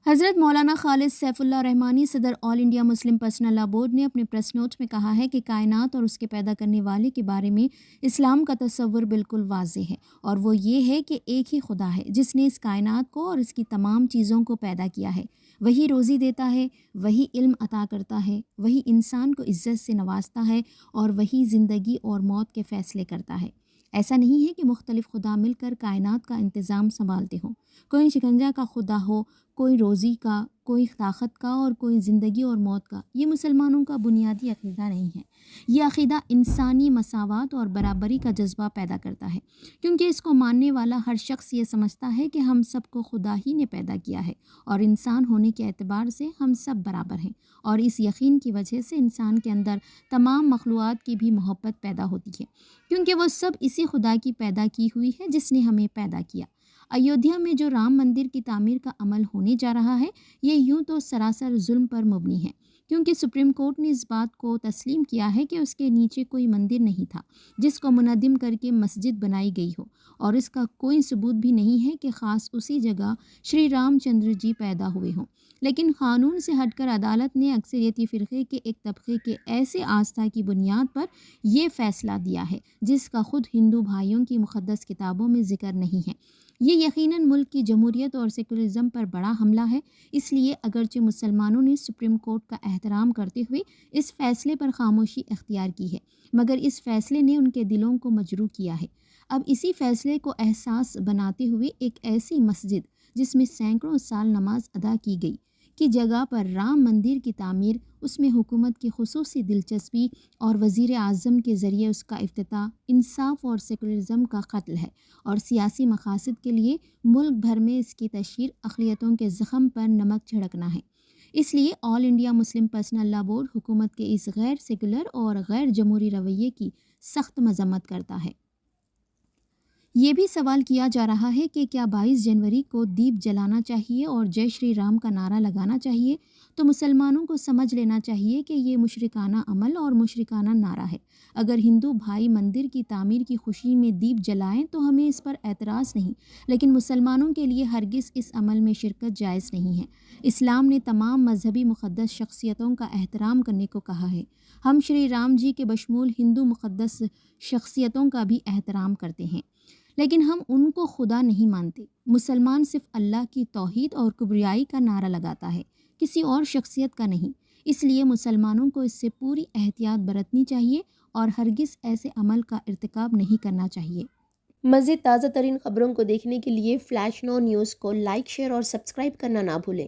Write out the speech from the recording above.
حضرت مولانا خالد سیف اللہ رحمانی صدر آل India Muslim personal لا board نے اپنے پریس نوٹ میں کہا ہے کہ کائنات اور اس کے پیدا کرنے والے کے بارے میں اسلام کا تصور بالکل واضح ہے، اور وہ یہ ہے کہ ایک ہی خدا ہے جس نے اس کائنات کو اور اس کی تمام چیزوں کو پیدا کیا ہے۔ وہی روزی دیتا ہے، وہی علم عطا کرتا ہے، وہی انسان کو عزت سے نوازتا ہے، اور وہی زندگی اور موت کے فیصلے کرتا ہے۔ ایسا نہیں ہے کہ مختلف خدا مل کر کائنات کا انتظام سنبھالتے ہوں، کوئی شکنجہ کا خدا ہو، کوئی روزی کا، کوئی طاقت کا، اور کوئی زندگی اور موت کا۔ یہ مسلمانوں کا بنیادی عقیدہ نہیں ہے۔ یہ عقیدہ انسانی مساوات اور برابری کا جذبہ پیدا کرتا ہے، کیونکہ اس کو ماننے والا ہر شخص یہ سمجھتا ہے کہ ہم سب کو خدا ہی نے پیدا کیا ہے، اور انسان ہونے کے اعتبار سے ہم سب برابر ہیں، اور اس یقین کی وجہ سے انسان کے اندر تمام مخلوقات کی بھی محبت پیدا ہوتی ہے، کیونکہ وہ سب اسی خدا کی پیدا کی ہوئی ہے جس نے ہمیں پیدا کیا۔ ایودھیا میں جو رام مندر کی تعمیر کا عمل ہونے جا رہا ہے، یہ یوں تو سراسر ظلم پر مبنی ہے، کیونکہ سپریم کورٹ نے اس بات کو تسلیم کیا ہے کہ اس کے نیچے کوئی مندر نہیں تھا جس کو منہدم کر کے مسجد بنائی گئی ہو، اور اس کا کوئی ثبوت بھی نہیں ہے کہ خاص اسی جگہ شری رام چندر جی پیدا ہوئے ہوں۔ لیکن قانون سے ہٹ کر عدالت نے اکثریتی فرقے کے ایک طبقے کے ایسے آستھا کی بنیاد پر یہ فیصلہ دیا ہے جس کا خود ہندو بھائیوں کی مقدس کتابوں میں ذکر نہیں ہے۔ یہ یقیناً ملک کی جمہوریت اور سیکولرزم پر بڑا حملہ ہے۔ اس لیے اگرچہ مسلمانوں نے سپریم کورٹ کا احترام کرتے ہوئے اس فیصلے پر خاموشی اختیار کی ہے، مگر اس فیصلے نے ان کے دلوں کو مجروح کیا ہے۔ اب اسی فیصلے کو احساس بناتے ہوئے ایک ایسی مسجد جس میں سینکڑوں سال نماز ادا کی گئی کی جگہ پر رام مندر کی تعمیر، اس میں حکومت کی خصوصی دلچسپی اور وزیر اعظم کے ذریعے اس کا افتتاح، انصاف اور سیکولرزم کا قتل ہے، اور سیاسی مقاصد کے لیے ملک بھر میں اس کی تشہیر اقلیتوں کے زخم پر نمک چھڑکنا ہے۔ اس لیے آل انڈیا مسلم پرسنل لا بورڈ حکومت کے اس غیر سیکولر اور غیر جمہوری رویے کی سخت مذمت کرتا ہے۔ یہ بھی سوال کیا جا رہا ہے کہ کیا 22 جنوری کو دیپ جلانا چاہیے اور جے شری رام کا نعرہ لگانا چاہیے؟ تو مسلمانوں کو سمجھ لینا چاہیے کہ یہ مشرکانہ عمل اور مشرکانہ نعرہ ہے۔ اگر ہندو بھائی مندر کی تعمیر کی خوشی میں دیپ جلائیں تو ہمیں اس پر اعتراض نہیں، لیکن مسلمانوں کے لیے ہرگز اس عمل میں شرکت جائز نہیں ہے۔ اسلام نے تمام مذہبی مقدس شخصیتوں کا احترام کرنے کو کہا ہے۔ ہم شری رام جی کے بشمول ہندو مقدس شخصیتوں کا بھی احترام کرتے ہیں، لیکن ہم ان کو خدا نہیں مانتے۔ مسلمان صرف اللہ کی توحید اور کبریائی کا نعرہ لگاتا ہے، کسی اور شخصیت کا نہیں۔ اس لیے مسلمانوں کو اس سے پوری احتیاط برتنی چاہیے اور ہرگز ایسے عمل کا ارتکاب نہیں کرنا چاہیے۔ مزید تازہ ترین خبروں کو دیکھنے کے لیے فلیش نو نیوز کو لائک، شیئر اور سبسکرائب کرنا نہ بھولیں۔